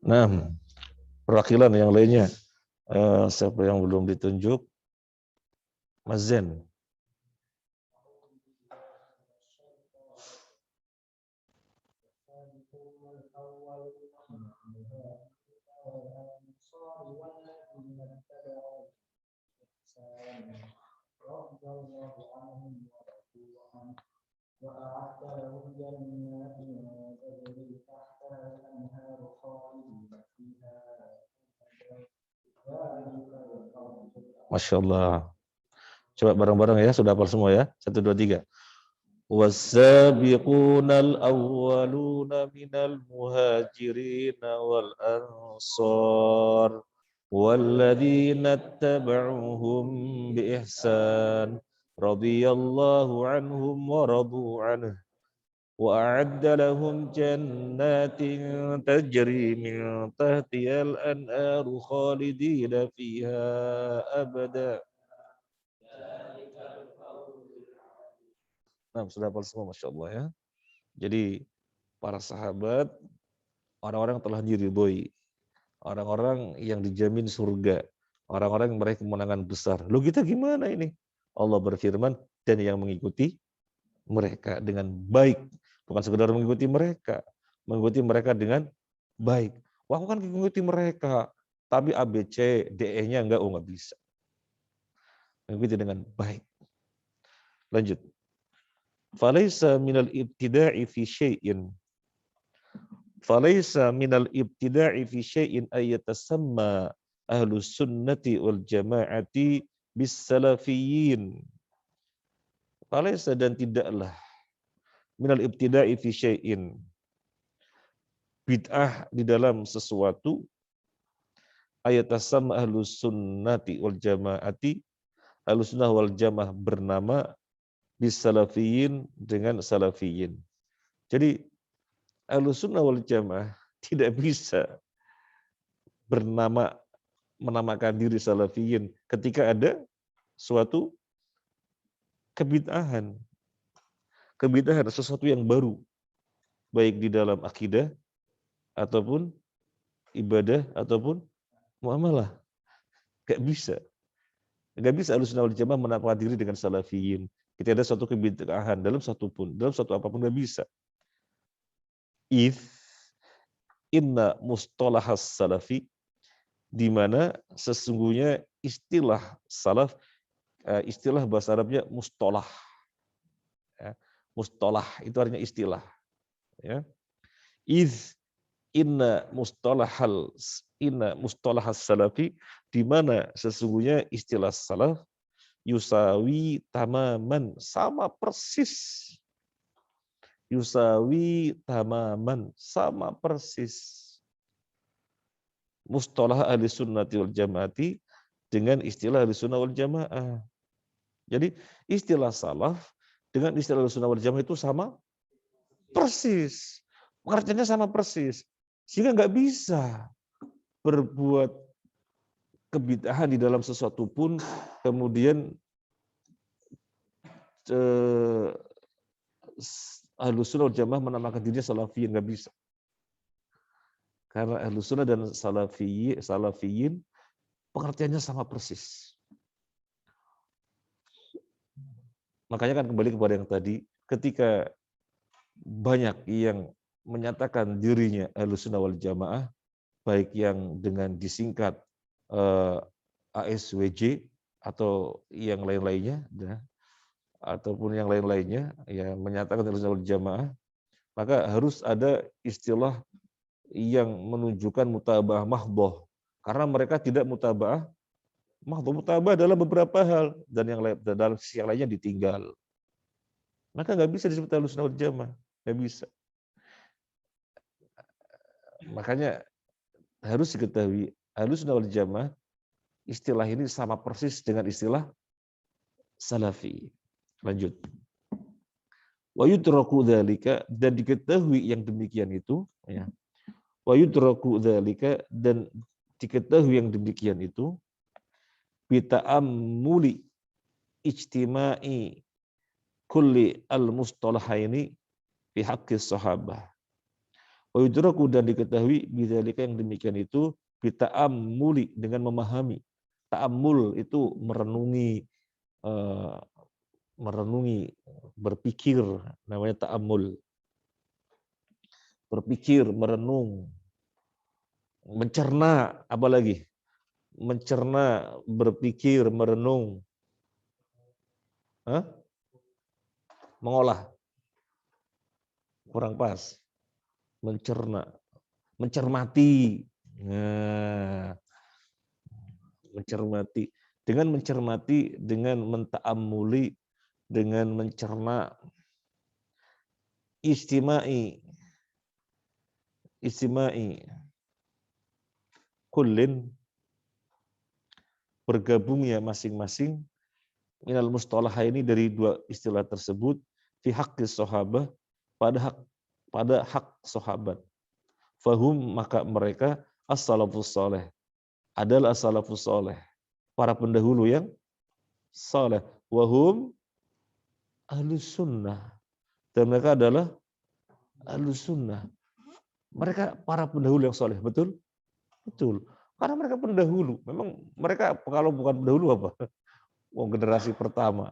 Nah, perwakilan yang lainnya, siapa yang belum ditunjuk? Mas Zen. Masya Allah. Coba bareng-bareng ya, sudah hafal semua ya. 1, 2, 3. Wassabiqunal awwaluna minal muhajirin wal ansar walladzina ittaba'uhum bi ihsan radhiyallahu anhum wa radu anhu wa a'adda lahum jannatin tajri min tahtihal anharu khalidina fiha abada. Nah, sudah hafal semua, Masya Allah ya. Jadi para sahabat, orang-orang yang telah diridhoi, orang-orang yang dijamin surga, orang-orang yang meraih kemenangan besar. Loh kita gimana ini? Allah berfirman, dan yang mengikuti mereka dengan baik. Bukan sekedar mengikuti mereka dengan baik. Wah, aku kan mengikuti mereka, tapi A, B, C, D, E-nya enggak, nggak bisa. Mengikuti dengan baik. Lanjut. Falaisa minal ibtida'i fi syai'in. Falaisa minal ibtida'i fi syai'in ayyatasamma ahlus sunnati wal jama'ati bis salafiyyin. Falaisa, dan tidaklah minal ibtida'i fi syai'in, bid'ah di dalam sesuatu, ayyatasamma ahlus sunnati wal jama'ati, ahlus sunnah wal jamaah bernama bis salafiyyin, dengan salafiyyin. Jadi Ahlus Sunnah wal Jamaah tidak bisa menamakan diri salafiyin ketika ada suatu kebid'ahan. Kebid'ahan sesuatu yang baru, baik di dalam akidah ataupun ibadah ataupun muamalah. Gak bisa. Gak bisa Ahlus Sunnah wal Jamaah menamakan diri dengan salafiyin. Tidak ada suatu kebid'ahan dalam satu apapun nggak bisa. Inna mustalahas salafi, di mana sesungguhnya istilah salaf, istilah bahasa Arabnya mustalah. Ya. Mustalah itu artinya istilah. Ya. Inna mustalahas salafi, di mana sesungguhnya istilah salaf yusawi tamaman, sama persis. Yusawi tamaman, sama persis. Mustalah ahli sunnati wal jamaati dengan istilah ahli sunnah wal jamaah. Jadi istilah salaf dengan istilah ahli sunnah wal jamaah itu sama persis. Pengertiannya sama persis. Sehingga nggak bisa berbuat kebid'ahan di dalam sesuatu pun kemudian Ahlus Sunnah wal Jamaah menamakan dirinya salafiyin, nggak bisa. Karena Ahlus Sunnah dan salafiyin pengertiannya sama persis. Makanya kan kembali kepada yang tadi, ketika banyak yang menyatakan dirinya Ahlus Sunnah wal Jamaah, baik yang dengan disingkat ASWJ atau yang lain-lainnya, ataupun yang lain-lainnya, ya menyatakan Ahlus Sunnah wal Jamaah, maka harus ada istilah yang menunjukkan mutaba'ah mahdhah. Karena mereka tidak mutaba'ah mahdhah. Mutaba'ah dalam beberapa hal, dan yang lain, dalam sisi yang lainnya ditinggal. Maka nggak bisa disebut Ahlus Sunnah wal Jamaah, nggak bisa. Makanya harus diketahui Ahlus Sunnah wal Jamaah istilah ini sama persis dengan istilah salafi. Lanjut. Wa yudraku dzalika, dan diketahui yang demikian itu, ya. Wa yudraku dzalika, dan diketahui yang demikian itu bita'ammuli ijtima'i kulli al-mustalahaini fi haqqis sahabah. Wa yudraku, dan diketahui bidzalika yang demikian itu bita'ammuli, dengan memahami. Ta'ammul itu merenungi, berpikir, namanya ta'ammul. Berpikir, merenung, mencerna, apalagi mencerna, berpikir, merenung, mengolah, kurang pas, mencerna, mencermati, nah, mencermati, dengan menta'ammuli, dengan mencerna, istima'i kullin, bergabungnya masing-masing minal mustalahaini, dari dua istilah tersebut, fi haqqis sahabah, pada hak sahabat. Fahum, maka mereka as-salafus saleh, adalah as-salafus saleh, para pendahulu yang saleh. Wahum ahlus sunnah, dan mereka adalah ahlus sunnah. Mereka para pendahulu yang saleh, betul? Betul. Karena mereka pendahulu. Memang mereka kalau bukan pendahulu apa? Generasi pertama.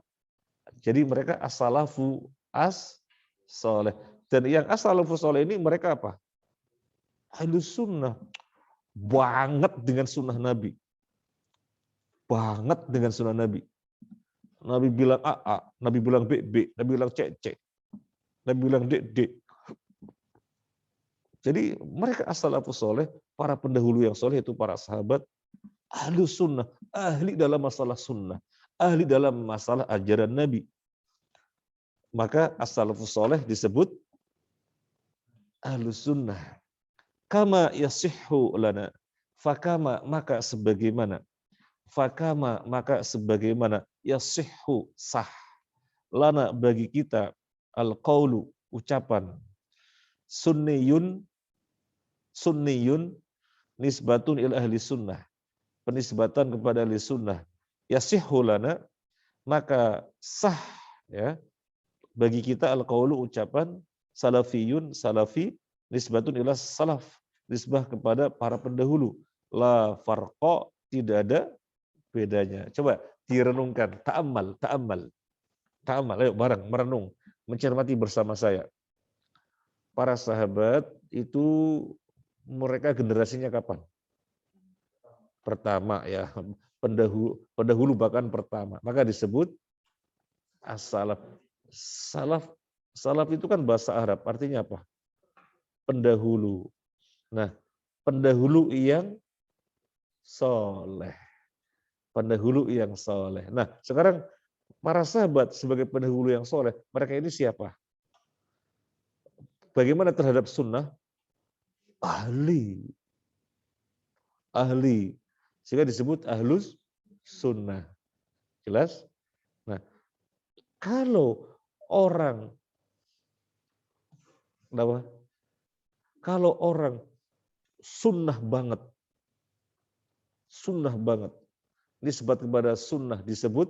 Jadi mereka as-salafu as-saleh. Dan yang as-salafu saleh ini mereka apa? Ahlus sunnah. Banget dengan sunnah Nabi. Banget dengan sunnah Nabi. Nabi bilang A, Nabi bilang B, Nabi bilang C, Nabi bilang D. Jadi mereka as-salafus saleh, para pendahulu yang saleh, itu para sahabat, ahlus sunnah, ahli dalam masalah sunnah, ahli dalam masalah ajaran Nabi. Maka as-salafus saleh disebut ahlus sunnah. Kama yasihhu lana, fakama, maka sebagaimana, yasihhu, sah, lana, bagi kita, al-qaulu, ucapan, sunniyun, nisbatun ila ahli sunnah, penisbatan kepada ahli sunnah, yasihhu lana, maka sah, ya, bagi kita, al-qaulu, ucapan, salafiyun, salafi, nisbatun ila salaf, nisbah kepada para pendahulu, la farqa, tidak ada bedanya. Coba direnungkan, ta'ammal. ta'amal, ayo bareng merenung, mencermati bersama saya. Para sahabat itu mereka generasinya kapan? Pertama ya, pendahulu bahkan pertama. Maka disebut as-salaf. Salaf itu kan bahasa Arab, artinya apa? Pendahulu. Nah, pendahulu yang soleh. Pendahulu yang soleh. Nah, sekarang para sahabat sebagai pendahulu yang soleh, mereka ini siapa? Bagaimana terhadap sunnah? Ahli. Sehingga disebut ahlus sunnah. Jelas? Nah, kalau orang sunnah banget, nisbat kepada sunnah disebut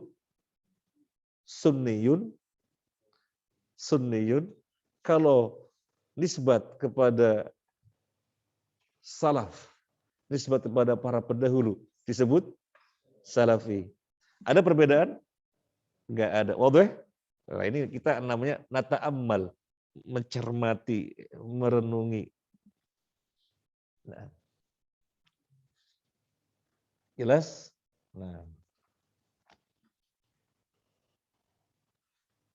sunniyun. Kalau nisbat kepada salaf, nisbat kepada para pendahulu disebut salafi. Ada perbedaan? Enggak ada. Wadah? Nah, ini kita namanya nata'ammal, mencermati, merenungi. Nah. Jelas? Nah.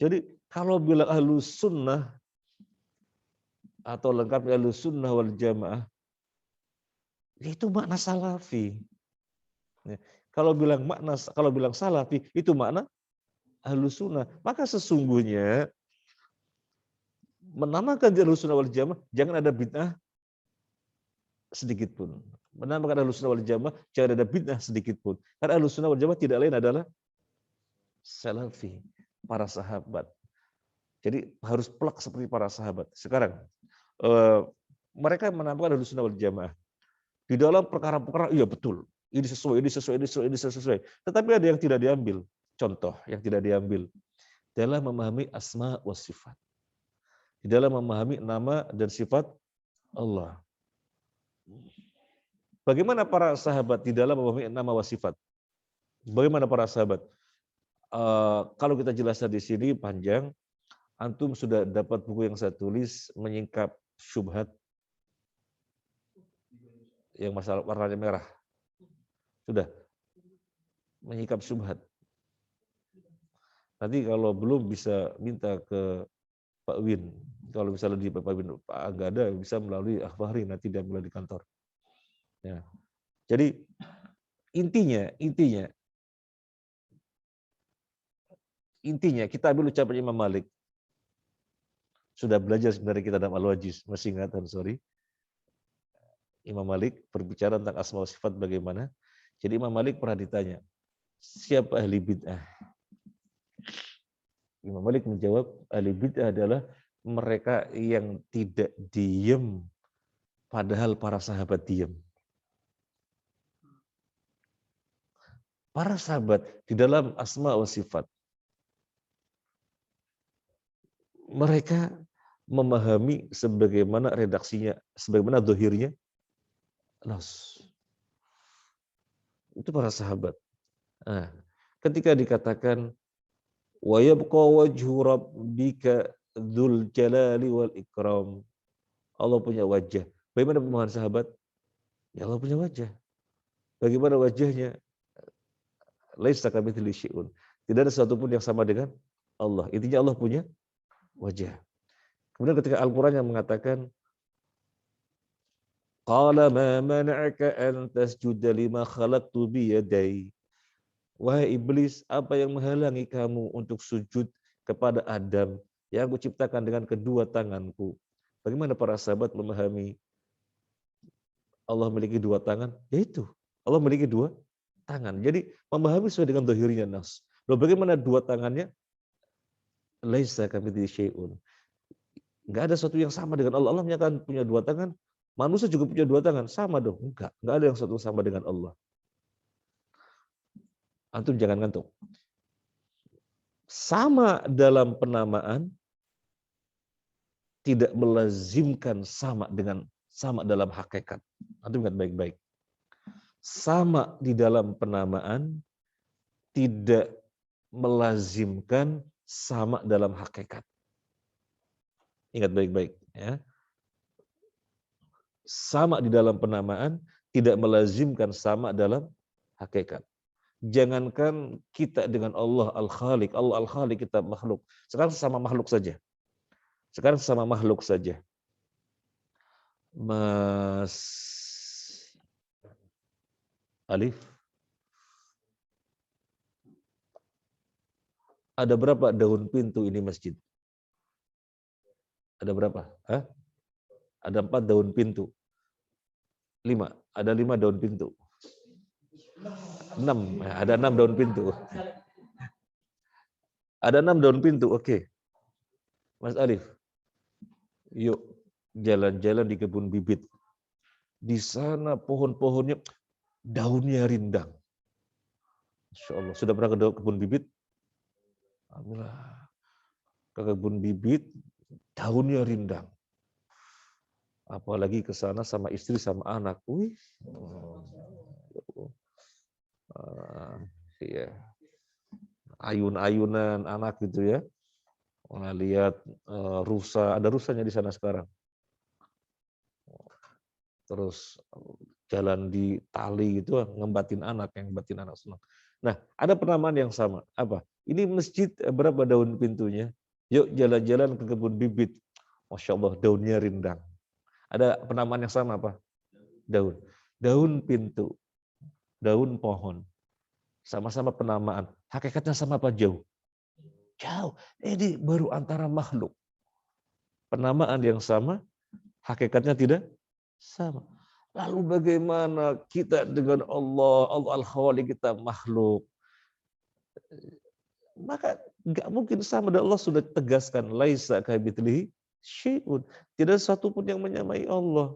Jadi kalau bilang ahlus sunnah atau lengkapnya ahlus sunnah wal jamaah, itu makna salafi. Kalau bilang salafi, itu makna ahlus sunnah. Maka sesungguhnya menamakan di ahlus sunnah wal jamaah, jangan ada bid'ah sedikit pun. Menamakan ahlus sunnah wal jamaah, jangan ada bid'ah sedikit pun. Karena ahlus sunnah wal jamaah tidak lain adalah salafi, para sahabat. Jadi harus plak seperti para sahabat. Sekarang, mereka menamakan ahlus sunnah wal jamaah. Di dalam perkara-perkara, iya betul. Ini sesuai. Tetapi ada yang tidak diambil. Contoh yang tidak diambil. Dalam memahami asma wa sifat. Di dalam memahami nama dan sifat Allah. Bagaimana para sahabat di dalam memahami nama wa sifat? Bagaimana para sahabat? Kalau kita jelaskan di sini panjang, antum sudah dapat buku yang saya tulis menyingkap syubhat yang masalah warnanya merah. Sudah menyingkap syubhat. Nanti kalau belum bisa minta ke Pak Win. Kalau misalnya di Pak Win nggak ada, bisa melalui Akhbari, nanti dia mulai di kantor. Ya. Jadi intinya kita ambil ucapan Imam Malik. Sudah belajar sebenarnya kita dalam Al-Wajiz, masih ingat, sorry. Imam Malik berbicara tentang asma wa sifat bagaimana. Jadi Imam Malik pernah ditanya, siapa ahli bid'ah? Imam Malik menjawab, ahli bid'ah adalah mereka yang tidak diem, padahal para sahabat diem. Para sahabat di dalam asma wa sifat, mereka memahami sebagaimana redaksinya, sebagaimana dohirnya, nas. Itu para sahabat. Nah, ketika dikatakan wa yabqa wajhu rabbika dzul jalali wal ikram. Allah punya wajah. Bagaimana pemahaman sahabat? Ya Allah punya wajah. Bagaimana wajahnya? Laisa kamitslihi syai'un. Tidak ada sesuatu pun yang sama dengan Allah. Intinya Allah punya wajah. Kemudian ketika Al-Qur'an yang mengatakan qala ma mana'aka an tasjuda lima khalaqtu bi yaday. Wahai iblis, apa yang menghalangi kamu untuk sujud kepada Adam yang aku ciptakan dengan kedua tanganku? Bagaimana para sahabat memahami Allah memiliki dua tangan? Yaitu, Allah memiliki dua tangan. Jadi memahami sesuai dengan dohirnya nas. Lalu bagaimana dua tangannya? Laisa kamitslihi syai'un. Enggak ada sesuatu yang sama dengan Allah. Allah menyatakan punya dua tangan. Manusia juga punya dua tangan. Sama dong? Enggak ada yang satu sama dengan Allah. Antum jangan ngantuk. Sama dalam penamaan, tidak melazimkan sama dalam hakikat. Antum ingat baik-baik. Sama di dalam penamaan, tidak melazimkan sama dalam hakikat. Ingat baik-baik ya. Sama di dalam penamaan tidak melazimkan sama dalam hakikat. Jangankan kita dengan Allah Al-Khaliq, Allah Al-Khaliq, kita makhluk. Sekarang sama makhluk saja. Sekarang sama makhluk saja. Mas Alif, ada berapa daun pintu ini masjid? Ada berapa? Hah? Ada 4 daun pintu. 5. Ada 5 daun pintu. 6. Ada 6 daun pintu. Ada 6 daun pintu. Oke. Mas Alif, yuk jalan-jalan di kebun bibit. Di sana pohon-pohonnya daunnya rindang. Masya Allah. Sudah pernah ke kebun bibit? Alhamdulillah. Ke kebun bibit, daunnya rindang. Apalagi ke sana sama istri sama anak. Wih. Iya. Ayun-ayunan anak gitu ya. Lihat rusa, ada rusanya di sana sekarang. Terus jalan di tali gitu, ngembatin anak, yang ngembatin anak senang. Nah, ada penamaan yang sama. Apa? Ini masjid berapa daun pintunya? Yuk jalan-jalan ke kebun bibit. Masya Allah, daunnya rindang. Ada penamaan yang sama apa? Daun. Daun pintu. Daun pohon. Sama-sama penamaan. Hakikatnya sama apa jauh? Jauh. Ini baru antara makhluk. Penamaan yang sama, hakikatnya tidak sama. Lalu bagaimana kita dengan Allah, Allah Al-Khaliq, kita makhluk. Maka nggak mungkin sama, dan Allah sudah tegaskan, laisa kamitslihi syai'un. Tidak satu pun yang menyamai Allah.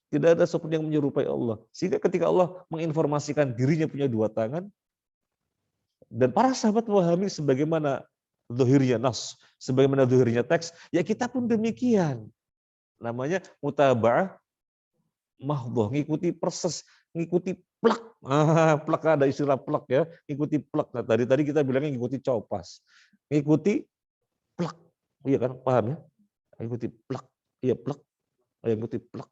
Tidak ada satu pun yang menyerupai Allah. Sehingga ketika Allah menginformasikan dirinya punya 2 tangan, dan para sahabat memahami sebagaimana zahirnya nas, sebagaimana zahirnya teks, ya kita pun demikian. Namanya mutaba'ah mahdhah, ngikuti perses, ngikuti plak. Plak, ada istilah plak ya, ngikuti plak. Nah, tadi kita bilangnya ngikuti copas. Ngikuti plak. Iya kan, paham ya? Ngikuti plak. Iya, plak. Ngikuti plak.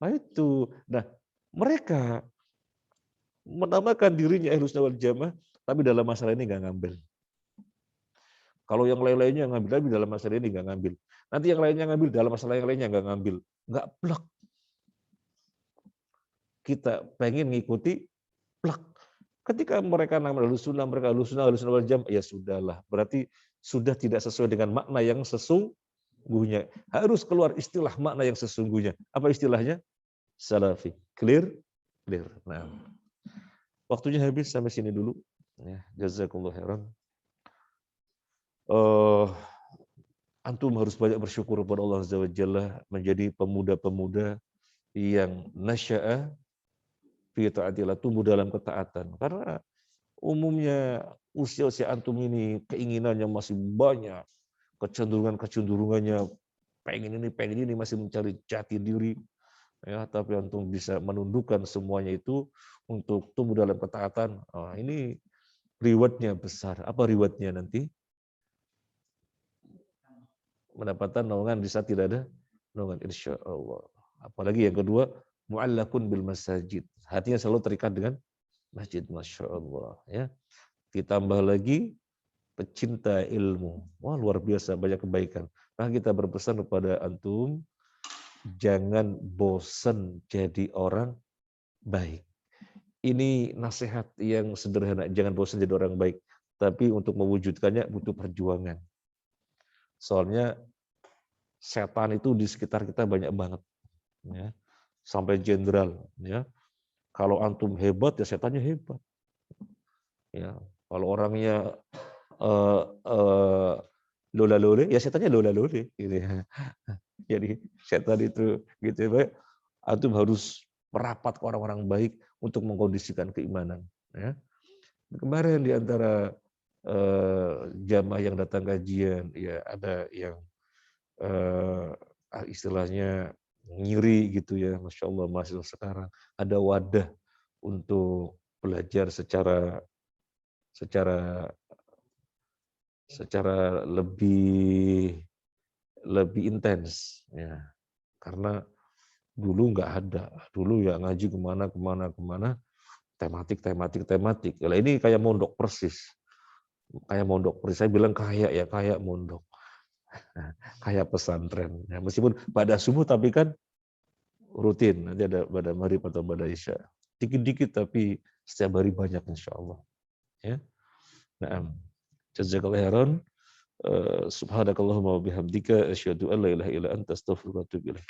Nah itu. Nah, mereka menamakan dirinya Ahlussunnah wal Jamaah, tapi dalam masalah ini nggak ngambil. Kalau yang lain-lainnya ngambil, tapi dalam masalah ini nggak ngambil. Nanti yang lainnya ngambil, dalam masalah yang lainnya nggak ngambil. Nggak plak. Kita pengen ngikuti plak. Ketika mereka nama Ahlussunnah, mereka Ahlussunnah wal Jamaah, ya sudahlah. Berarti sudah tidak sesuai dengan makna yang sesungguhnya. Harus keluar istilah makna yang sesungguhnya. Apa istilahnya? Salafi. Clear? Clear. Nah, waktunya habis, sampai sini dulu. Ya, jazakallahu khairan. Antum harus banyak bersyukur kepada Allah Azza wa Jalla, menjadi pemuda-pemuda yang nasya'a fi ta'atillah, tumbuh dalam ketaatan. Karena umumnya usia-usia antum ini keinginannya masih banyak, kecenderungannya pengen ini, masih mencari jati diri. Ya, tapi antum bisa menundukkan semuanya itu untuk tumbuh dalam ketaatan. Ini rewardnya besar. Apa rewardnya nanti? Mendapatkan naungan di saat tidak ada naungan, insya Allah. Apalagi yang kedua, mu'allakun bil masajid. Hatinya selalu terikat dengan masjid, masya Allah. Ya, ditambah lagi pecinta ilmu. Wah, luar biasa banyak kebaikan. Nah, kita berpesan kepada antum, jangan bosan jadi orang baik. Ini nasihat yang sederhana, jangan bosan jadi orang baik. Tapi untuk mewujudkannya butuh perjuangan. Soalnya setan itu di sekitar kita banyak banget. Ya. Sampai jenderal. Ya. Kalau antum hebat, ya setannya hebat. Ya. Kalau orangnya lola lole, ya setannya lola lole. Gitu ya. Jadi setan itu gitu ya. Antum harus merapat ke orang-orang baik untuk mengkondisikan keimanan. Ya. Kemarin di antara jamaah yang datang kajian, ya ada yang istilahnya ngiri gitu ya, masya Allah, mahasiswa sekarang ada wadah untuk belajar secara secara lebih intens ya. Karena dulu nggak ada, dulu ya ngaji kemana, tematik. Lah ini kayak mondok persis, Saya bilang kayak mondok, kayak pesantren. Ya, meskipun pada subuh tapi kan rutin, nanti ada pada maghrib atau pada isya, dikit-dikit tapi setiap hari banyak insya Allah. Ya, nah, jazakallahu khairan. Subhanakallahumma wa bihamdika asyhadu an la ilaha illa anta astaghfiruka wa atubu ilaik.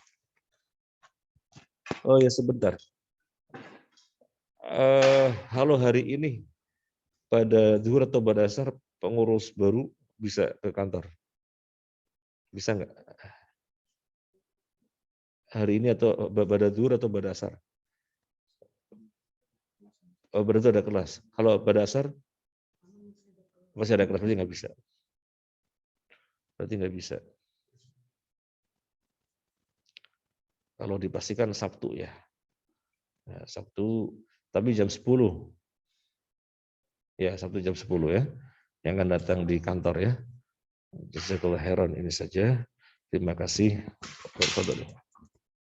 Oh ya sebentar. Halo, hari ini pada zuhur atau pada asar pengurus baru bisa ke kantor? Bisa nggak? Hari ini atau pada zuhur atau pada asar? Oh, berarti ada kelas. Kalau pada asar masih ada kelas, berarti nggak bisa. Kalau dipastikan Sabtu ya. Nah, Sabtu, tapi jam 10. Ya, Sabtu jam 10 ya. Yang akan datang di kantor ya. Jazakallahu khairan, ini saja. Terima kasih.